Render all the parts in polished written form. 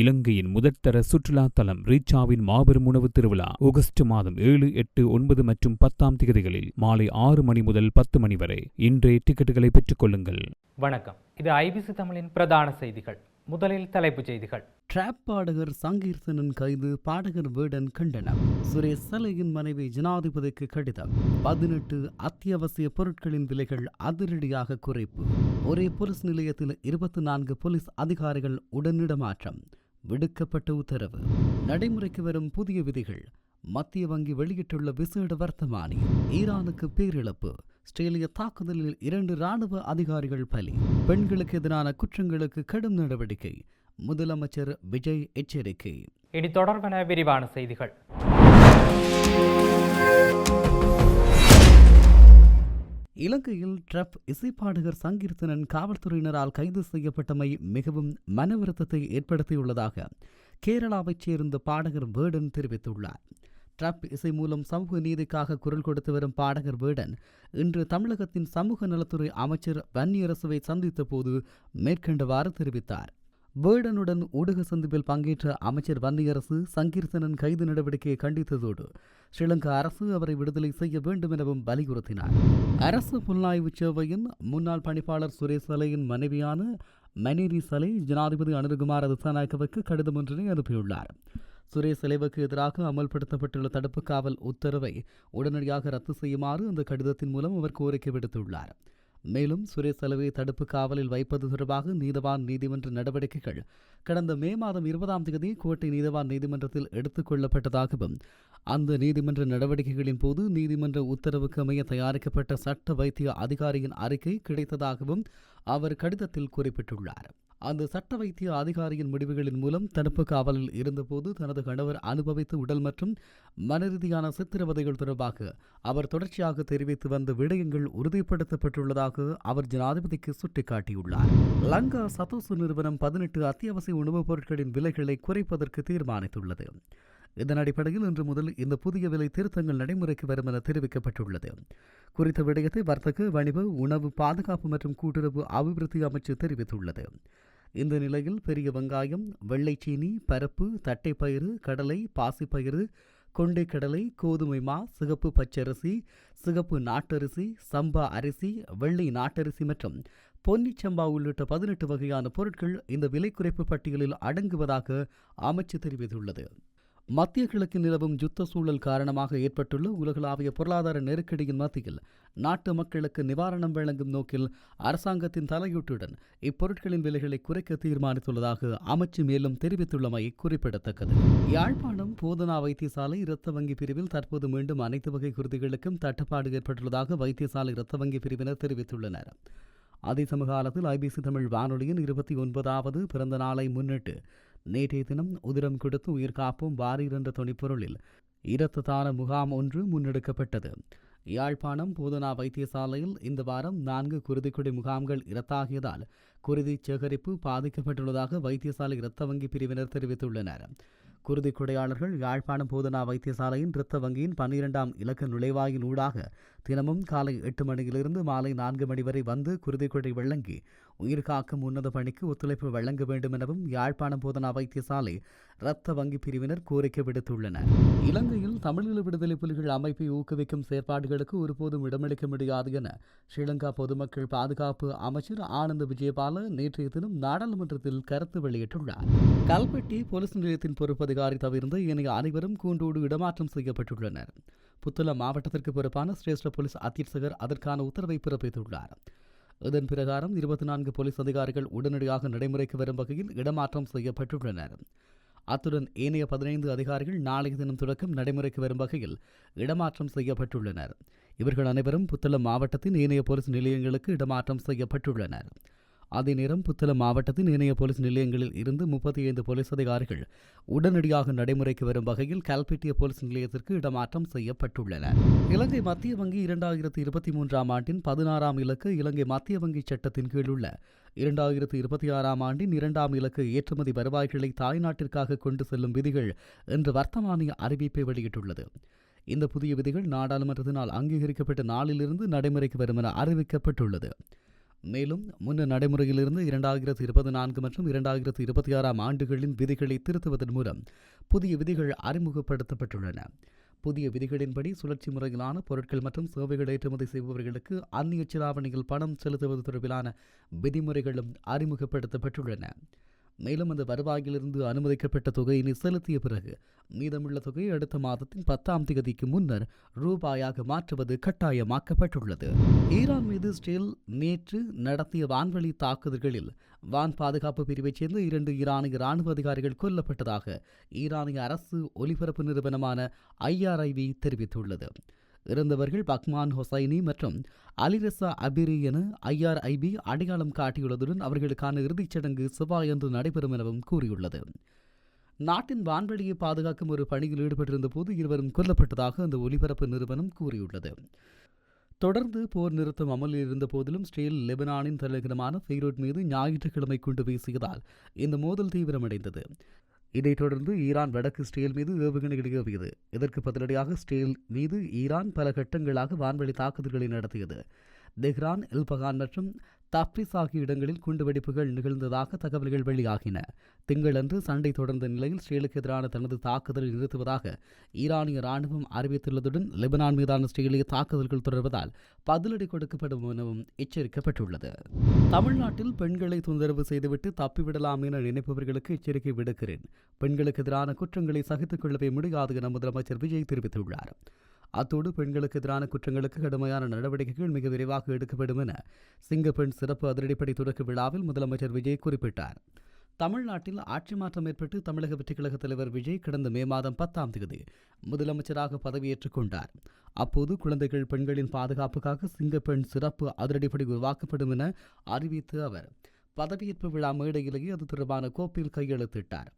இலங்கையின் முதற்தர சுற்றுலா தலம் ரீச்சாவின் மாபெரும் உணவு திருவிழா ஆகஸ்ட் மாதம் 7, 8, 9 மற்றும் 10 தேதிகளில் மாலை 6 மணி முதல் 10 மணி வரை இன்றே டிக்கெட்டுகளை பெற்றுக் கொள்ளுங்கள். வணக்கம், இது ஐபிசி தமிழின் பிரதான செய்திகள். முதலில் தலைப்புச் செய்திகள். டிராப் பாடகர் சங்கீர்த்தனன் கைது, பாடகர் வேடன் கண்டனம். சுரேஷ் சலையின் மனைவி ஜனாதிபதிக்கு கடிதம். 18 அத்தியாவசிய பொருட்களின் விலைகள் அதிரடியாக குறைப்பு. ஒரே போலீஸ் நிலையத்தில் 24 போலீஸ் அதிகாரிகள் உடனிடமாற்றம். விடுக்கப்பட்ட உத்தரவு. நடைமுறைக்கு வரும் புதிய விதிகள். மத்திய வங்கி வெளியிட்டுள்ள விசேட வர்த்தமானி. ஈரானுக்கு பேரிழப்பு. ஆஸ்திரேலிய தாக்குதலில் 2 இராணுவ அதிகாரிகள் பலி. பெண்களுக்கு எதிரான குற்றங்களுக்கு கடும் நடவடிக்கை. முதலமைச்சர் விஜய் எச்சரிக்கை. இனி தொடர்பான விரிவான செய்திகள். இலங்கையில் டிராப் இசைப்பாடகர் சங்கீர்த்தனன் காவல்துறையினரால் கைது செய்யப்பட்டமை மிகவும் மனவருத்தத்தை ஏற்படுத்தியுள்ளதாக கேரளாவைச் சேர்ந்த பாடகர் வேடன் தெரிவித்துள்ளார். டிராப் இசை மூலம் சமூக நீதிக்காக குரல் கொடுத்து வரும் பாடகர் வேடன் இன்று தமிழகத்தின் சமூக நலத்துறை அமைச்சர் வன்னியரசுவை சந்தித்த போது மேற்கண்டவாறு தெரிவித்தார். வேடனுடன் ஊடக சந்திப்பில் பங்கேற்ற அமைச்சர் வன்னியரசு சங்கீர்த்தனன் கைது நடவடிக்கையை கண்டித்ததோடு ஸ்ரீலங்கா அரசு அவரை விடுதலை செய்ய வேண்டும் எனவும் வலியுறுத்தினார். அரசு புலனாய்வு சேவையின் முன்னாள் பணிப்பாளர் சுரேஷ் சலையின் மனைவியான மனேரி சலை ஜனாதிபதி அனுரகுமார திசாநாயக்கவுக்கு கடிதம் ஒன்றினை அனுப்பியுள்ளார். சுரேஷ் சலைவுக்கு எதிராக அமல்படுத்தப்பட்டுள்ள தடுப்பு காவல் உத்தரவை உடனடியாக ரத்து செய்யுமாறு அந்த கடிதத்தின் மூலம் அவர் கோரிக்கை விடுத்துள்ளார். மேலும் சுரேஷ் சலைவை தடுப்பு காவலில் வைப்பது தொடர்பாக நீதவான் நீதிமன்ற நடவடிக்கைகள் கடந்த மே மாதம் 20ஆம் தேதி கோட்டை நீதவான் நீதிமன்றத்தில் எடுத்துக் கொள்ளப்பட்டதாகவும் அந்த நீதிமன்ற நடவடிக்கைகளின் போது நீதிமன்ற உத்தரவுக்கு அமைய தயாரிக்கப்பட்ட சட்ட வைத்திய அதிகாரியின் அறிக்கை கிடைத்ததாகவும் அவர் கடிதத்தில் குறிப்பிட்டுள்ளார். அந்த சட்ட வைத்திய அதிகாரியின் முடிவுகளின் மூலம் தடுப்பு காவலில் இருந்தபோது தனது கணவர் அனுபவித்த உடல் மற்றும் மனரீதியான சித்திரவதைகள் தொடர்பாக அவர் தொடர்ச்சியாக தெரிவித்து வந்த விடயங்கள் உறுதிப்படுத்தப்பட்டுள்ளதாக அவர் ஜனாதிபதிக்கு சுட்டிக்காட்டியுள்ளார். லங்கா சதோசு நிறுவனம் 18 அத்தியாவசிய உணவுப் பொருட்களின் விலைகளை குறைப்பதற்கு தீர்மானித்துள்ளது. இதன் அடிப்படையில் இன்று முதல் இந்த புதிய விலை திருத்தங்கள் நடைமுறைக்கு வரும் என தெரிவிக்கப்பட்டுள்ளது. குறித்த விடயத்தை வர்த்தக, வணிக, உணவு பாதுகாப்பு மற்றும் கூட்டுறவு அபிவிருத்தி அமைச்சு தெரிவித்துள்ளது. இந்த நிலையில் பெரிய வெங்காயம், வெள்ளைச்சீனி, பருப்பு, தட்டைப்பயிறு, கடலை, பாசிப்பயிறு, கொண்டை கடலை, கோதுமை மா, சிகப்பு பச்சரிசி, சிகப்பு நாட்டரிசி, சம்பா அரிசி, வெள்ளை நாட்டரிசி மற்றும் பொன்னிச்சம்பா உள்ளிட்ட 18 வகையான பொருட்கள் இந்த விலை குறைப்பு பட்டியலில் அடங்குவதாக அமைச்சு தெரிவித்துள்ளது. மத்திய கிழக்கில் நிலவும் யுத்த சூழல் காரணமாக ஏற்பட்டுள்ள உலகளாவிய பொருளாதார நெருக்கடியின் மத்தியில் நாட்டு மக்களுக்கு நிவாரணம் வழங்கும் நோக்கில் அரசாங்கத்தின் தலையீட்டுடன் இப்பொருட்களின் விலைகளை குறைக்க தீர்மானித்துள்ளதாக அமைச்சு மேலும் தெரிவித்துள்ளமை குறிப்பிடத்தக்கது. யாழ்ப்பாணம் போதனா வைத்தியசாலை இரத்த வங்கி பிரிவில் தற்போது மீண்டும் அனைத்து வகை குருதிகளுக்கும் தட்டுப்பாடு ஏற்பட்டுள்ளதாக வைத்தியசாலை இரத்த வங்கி பிரிவினர் தெரிவித்துள்ளனர். அதே சமகாலத்தில் ஐபிசி தமிழ் வானொலியின் 29வது பிறந்த நாளை முன்னிட்டு நேற்றைய தினம் உதிரம் கொடுத்து உயிர் காப்போம் வாரீர் என்ற துணிப்பொருளில் இரத்த தான முகாம் ஒன்று முன்னெடுக்கப்பட்டது. யாழ்ப்பாணம் போதனா வைத்தியசாலையில் இந்த வாரம் 4 குருதிக்குடி முகாம்கள் இரத்தாகியதால் குருதி சேகரிப்பு பாதிக்கப்பட்டுள்ளதாக வைத்தியசாலை இரத்த வங்கி பிரிவினர் தெரிவித்துள்ளனர். குருதி கொடையாளர்கள் யாழ்ப்பாணம் போதனா வைத்தியசாலையின் இரத்த வங்கியின் 12ஆம் இலக்க நுழைவாயின் ஊடாக தினமும் காலை 8 மணியிலிருந்து மாலை 4 மணி வரை வந்து குருதி கொடை வழங்கி உயிர் காக்கும் உன்னத பணிக்கு ஒத்துழைப்பு வழங்க வேண்டும் எனவும் யாழ்ப்பாணம் போதனா வைத்தியசாலை இரத்த வங்கி பிரிவினர் கோரிக்கை விடுத்துள்ளனர். இலங்கையில் தமிழீழ விடுதலை புலிகள் அமைப்பை ஊக்குவிக்கும் செயற்பாடுகளுக்கு ஒருபோதும் இடமளிக்க முடியாது என ஸ்ரீலங்கா பொதுமக்கள் பாதுகாப்பு அமைச்சர் ஆனந்த விஜயபால நேற்றைய தினம் நாடாளுமன்றத்தில் கருத்து வெளியிட்டுள்ளார். கல்பெட்டி போலீஸ் நிலையத்தின் பொறுப்பதிகாரி தவிர்ந்த ஏனைய அனைவரும் கூண்டோடு இடமாற்றம் செய்யப்பட்டுள்ளனர். புத்தளம் மாவட்டத்திற்கு பொறுப்பான சிரேஷ்ட போலீஸ் அத்தியட்சகர் அதற்கான உத்தரவை பிறப்பித்துள்ளார். இதன் பிரகாரம் 24 போலீஸ் அதிகாரிகள் உடனடியாக நடைமுறைக்கு வரும் வகையில் இடமாற்றம் செய்யப்பட்டுள்ளனர். அத்துடன் ஏனைய 15 அதிகாரிகள் நாளைய தினம் தொடக்கம் நடைமுறைக்கு வரும் வகையில் இடமாற்றம் செய்யப்பட்டுள்ளனர். இவர்கள் அனைவரும் புத்தளம் மாவட்டத்தின் ஏனைய போலீஸ் நிலையங்களுக்கு இடமாற்றம் செய்யப்பட்டுள்ளனர். அதே நேரம் புத்தளம் மாவட்டத்தின் ஏனைய போலீஸ் நிலையங்களில் இருந்து 35 போலீஸ் அதிகாரிகள் உடனடியாக நடைமுறைக்கு வரும் வகையில் கல்பெட்டிய போலீஸ் நிலையத்திற்கு இடமாற்றம் செய்யப்பட்டுள்ளனர். இலங்கை மத்திய வங்கி 2023ஆம் ஆண்டின் 16ஆம் இலக்கு இலங்கை மத்திய வங்கி சட்டத்தின் கீழ் உள்ள 2026ஆம் ஆண்டின் 2ஆம் இலக்கு ஏற்றுமதி வருவாய்களை தாய்நாட்டிற்காக கொண்டு செல்லும் விதிகள் என்ற வர்த்தமானிய அறிவிப்பை வெளியிட்டுள்ளது. இந்த புதிய விதிகள் நாடாளுமன்றத்தினால் அங்கீகரிக்கப்பட்ட நாளிலிருந்து நடைமுறைக்கு வரும் என அறிவிக்கப்பட்டுள்ளது. மேலும் முன்னர் நடைமுறையிலிருந்து 2024 மற்றும் 2026 ஆண்டுகளின் விதிகளை திருத்துவதன் மூலம் புதிய விதிகள் அறிமுகப்படுத்தப்பட்டுள்ளன. புதிய விதிகளின்படி சுழற்சி முறையிலான பொருட்கள் மற்றும் சேவைகள் ஏற்றுமதி செய்பவர்களுக்கு அந்நிய செலாவணியில் பணம் செலுத்துவது தொடர்பிலான விதிமுறைகளும் அறிமுகப்படுத்தப்பட்டுள்ளன. மேலும் அந்த வருவாயிலிருந்து அனுமதிக்கப்பட்ட தொகையினை செலுத்திய பிறகு மீதமுள்ள தொகை அடுத்த மாதத்தின் 10ஆம் தேதிக்கு முன்னர் ரூபாயாக மாற்றுவது கட்டாயமாக்கப்பட்டுள்ளது. ஈரான் மீது இஸ்ரேல் நேற்று நடத்திய வான்வழி தாக்குதல்களில் வான் பாதுகாப்பு பிரிவைச் சேர்ந்த 2 ஈரானிய இராணுவ அதிகாரிகள் கொல்லப்பட்டதாக ஈரானிய அரசு ஒலிபரப்பு நிறுவனமான IRIB தெரிவித்துள்ளது. இறந்தவர்கள் பக்மான் ஹொசைனி மற்றும் அலிரசா அபிரி என IRIB அடையாளம் காட்டியுள்ளதுடன் அவர்களுக்கான இறுதிச் சடங்கு செவ்வாயன்று நடைபெறும் எனவும் கூறியுள்ளது. நாட்டின் வான்வெளியை பாதுகாக்கும் ஒரு பணியில் ஈடுபட்டிருந்த போது இருவரும் கொல்லப்பட்டதாக அந்த ஒலிபரப்பு நிறுவனம் கூறியுள்ளது. தொடர்ந்து போர் நிறுத்தம் அமலில் இருந்த போதிலும் இஸ்ரேல் லெபனானின் தலைநகரமான பெய்ரூட் மீது ஞாயிற்றுக்கிழமை குண்டு வீசியதால் இந்த மோதல் தீவிரமடைந்தது. இதைத் தொடர்ந்து ஈரான் வடக்கு இஸ்ரேல் மீது ஏவுகணைகளை ஏவியது. இதற்கு பதிலடியாக இஸ்ரேல் மீது ஈரான் பல கட்டங்களாக வான்வழி தாக்குதல்களை நடத்தியது. தெஹ்ரான், எல்பகான் மற்றும் தப்ரிஸ் ஆகிய இடங்களில் குண்டுவெடிப்புகள் நிகழ்ந்ததாக தகவல்கள் வெளியாகின. திங்களன்று சண்டை தொடர்ந்த நிலையில் இஸ்ரேலுக்கு எதிரான தனது தாக்குதலை நிறுத்துவதாக ஈரானிய ராணுவம் அறிவித்துள்ளதுடன் லெபனான் மீதான இஸ்ரேலிய தாக்குதல்கள் தொடர்வதால் பதிலடி கொடுக்கப்படும் எனவும் எச்சரிக்கப்பட்டுள்ளது. தமிழ்நாட்டில் பெண்களை தொந்தரவு செய்துவிட்டு தப்பிவிடலாம் என நினைப்பவர்களுக்கு எச்சரிக்கை விடுக்கிறேன். பெண்களுக்கு எதிரான குற்றங்களை சகித்துக் கொள்ளவே முடியாது என முதலமைச்சர் விஜய் தெரிவித்துள்ளார். அத்தோடு பெண்களுக்கு எதிரான குற்றங்களுக்கு கடுமையான நடவடிக்கைகள் மிக விரைவாக எடுக்கப்படும் என சிங்கப்பெண் சிறப்பு அதிரடிப்படை தொடக்க விழாவில் முதலமைச்சர் விஜய் குறிப்பிட்டார். தமிழ்நாட்டில் ஆட்சி மாற்றம் ஏற்பட்டு தமிழக வெற்றிக் கழக தலைவர் விஜய் கடந்த மே மாதம் 10ஆம் தேதி முதலமைச்சராக பதவியேற்றுக் கொண்டார். அப்போது குழந்தைகள் பெண்களின் பாதுகாப்புக்காக சிங்கப்பெண் சிறப்பு அதிரடிப்படை உருவாக்கப்படும் என அறிவித்து அவர் பதவியேற்பு விழா மேடையிலேயே அது தொடர்பான கோப்பில் கையெழுத்திட்டார்.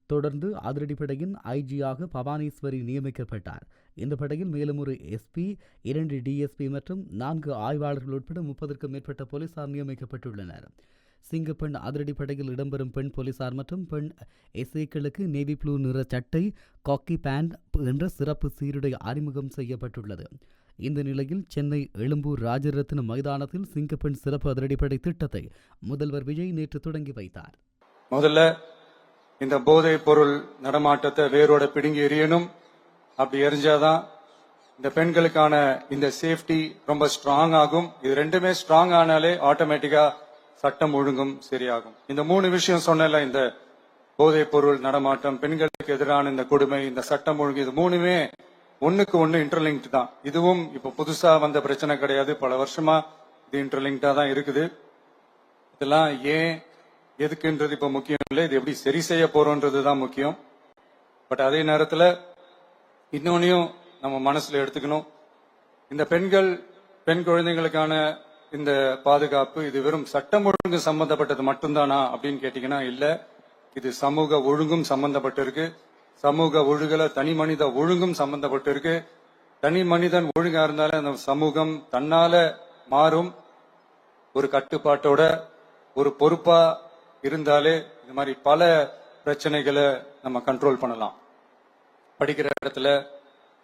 தொடர்ந்து அதிரடிப்படையின் ஐஜியாக பவானீஸ்வரி நியமிக்கப்பட்டார். இந்த படையில் மேலும் ஒரு SP, 2 DSP மற்றும் 4 ஆய்வாளர்கள் உட்பட 30க்கும் மேற்பட்ட போலீசார் நியமிக்கப்பட்டுள்ளனர். சிங்கப்பெண் அதிரடிப்படையில் இடம்பெறும் பெண் போலீசார் மற்றும் பெண் எஸ்ஏக்களுக்கு நேவி ப்ளூ நிற சட்டை, காக்கி பேண்ட் என்ற சிறப்பு சீருடை அறிமுகம் செய்யப்பட்டுள்ளது. இந்த நிலையில் சென்னை எழும்பூர் ராஜரத்ன மைதானத்தில் சிங்கப்பெண் சிறப்பு அதிரடிப்படை திட்டத்தை முதல்வர் விஜய் நேற்று தொடங்கி வைத்தார். முதல்ல இந்த போதைப் பொருள் நடமாட்டத்தை வேரோட பிடுங்கி எறியணும். அப்படி எரிஞ்சாதான் இந்த பெண்களுக்கான இந்த சேஃப்டி ரொம்ப ஸ்ட்ராங் ஆகும். இது ரெண்டுமே ஸ்ட்ராங் ஆனாலே ஆட்டோமேட்டிக்கா சட்டம் ஒழுங்கும் சரியாகும். இந்த 3 விஷயம் சொன்னல, இந்த போதைப் பொருள் நடமாட்டம், பெண்களுக்கு எதிரான இந்த கொடுமை, இந்த சட்டம் ஒழுங்கு, இது 3மே ஒண்ணுக்கு ஒண்ணு இன்டர்லிங்க்ட் தான். இதுவும் இப்ப புதுசா வந்த பிரச்சனை கிடையாது. பல வருஷமா இது இன்டர்லிங்க்டா தான் இருக்குது. இதெல்லாம் ஏன் எதுக்குன்றது இப்ப முக்கியம் இல்லை, இது எப்படி சரி செய்ய போறோம்ன்றதுதான் முக்கியம். பட் அதே நேரத்துல இன்னொன்னையும் நம்ம மனசுல எடுத்துக்கணும். இந்த பெண் குழந்தைகளுக்கான இந்த பாதுகாப்பு இது வெறும் சட்டம் ஒழுங்கு சம்பந்தப்பட்டது மட்டும்தானா அப்படின்னு கேட்டீங்கன்னா இல்ல, இது சமூக ஒழுங்கும் சம்பந்தப்பட்டிருக்கு. சமூக ஒழுங்குல தனி மனித ஒழுங்கும் சம்பந்தப்பட்டிருக்கு. தனி மனிதன் ஒழுங்கா இருந்தாலே அந்த சமூகம் தன்னால மாறும். ஒரு கட்டுப்பாட்டோட ஒரு பொறுப்பா இருந்தாலே இந்த மாதிரி பல பிரச்சனைகளை நம்ம கண்ட்ரோல் பண்ணலாம். படிக்கிற இடத்துல,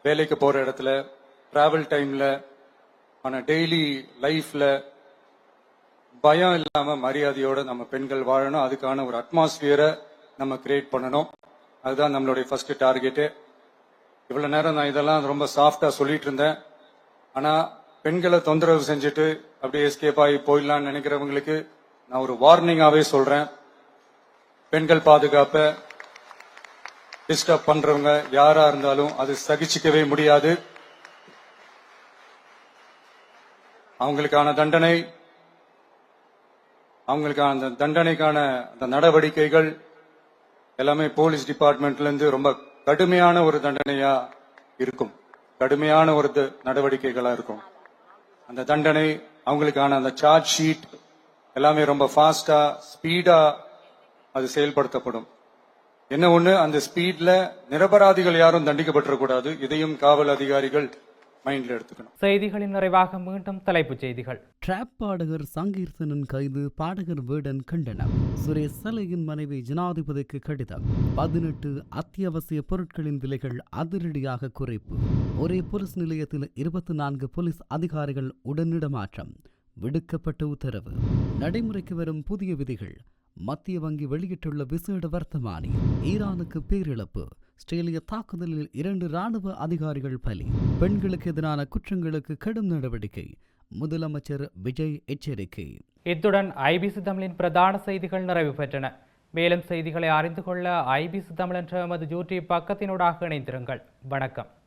வேலைக்கு போற இடத்துல, டிராவல் டைம்ல, ஆனா டெய்லி லைஃப்ல பயம் இல்லாம மரியாதையோட நம்ம பெண்கள் வாழணும். அதுக்கான ஒரு அட்மாஸ்பியரை நம்ம கிரியேட் பண்ணணும். அதுதான் நம்மளுடைய ஃபர்ஸ்ட் டார்கெட்டு. இவ்வளவு நேரம் நான் இதெல்லாம் ரொம்ப சாஃப்டா சொல்லிட்டு இருந்தேன். ஆனா பெண்களை தொந்தரவு செஞ்சுட்டு அப்படியே எஸ்கேப் ஆகி போயிடலாம்னு நினைக்கிறவங்களுக்கு நான் ஒரு வார்னிங்காவே சொல்றேன். பெண்கள் பாதுகாப்பை டிஸ்டர்ப் பண்றவங்க யாரா இருந்தாலும் அது சகிச்சுக்கவே முடியாது. அவங்களுக்கான தண்டனைக்கான அந்த நடவடிக்கைகள் எல்லாமே போலீஸ் டிபார்ட்மெண்ட்ல இருந்து ரொம்ப கடுமையான ஒரு தண்டனையா இருக்கும். கடுமையான ஒரு நடவடிக்கைகளா இருக்கும். அந்த தண்டனை, அவங்களுக்கான அந்த சார்ஜ் ஷீட் எல்லாமே ரொம்ப ஃபாஸ்டா, ஸ்பீடா அது செயல்படுத்தப்படும். என்ன ஒண்ணு, அந்த ஸ்பீட்ல நிரபராதிகள் யாரும் தண்டிக்கப்பட்டிருக்கூடாது. இதையும் காவல் அதிகாரிகள் மைண்ட்ல எடுத்துக்கணும். செய்திகளின் நிறைவாக மீண்டும் தலைப்புச் செய்திகள். டிராப் பாடகர் சங்கீர்த்தனன் கைது, பாடகர் வேடன் கண்டனம். சுரேஷ் சலையின் மனைவி ஜனாதிபதிக்கு கடிதம். 18 அத்தியாவசிய பொருட்களின் விலைகள் அதிரடியாக குறைப்பு. ஒரே போலீஸ் நிலையத்தில் 24 போலீஸ் அதிகாரிகள் உடனிடமாற்றம். விடுக்கப்பட்ட உத்தரவு. நடைமுறைக்கு வரும் புதிய விதிகள். மத்திய வங்கி வெளியிட்டுள்ள விசேட வர்த்தமானி. ஈரானுக்கு பேரிழப்பு. ஆஸ்திரேலிய தாக்குதலில் 2 இராணுவ அதிகாரிகள் பலி. பெண்களுக்கு எதிரான குற்றங்களுக்கு கடும் நடவடிக்கை. முதலமைச்சர் விஜய் எச்சரிக்கை. இத்துடன் ஐபிசி தமிழின் பிரதான செய்திகள் நிறைவு பெற்றன. மேலும் செய்திகளை அறிந்து கொள்ள ஐபிசி தமிழ் என்ற எமது யூடியூப் பக்கத்தினூடாக இணைந்திருங்கள். வணக்கம்.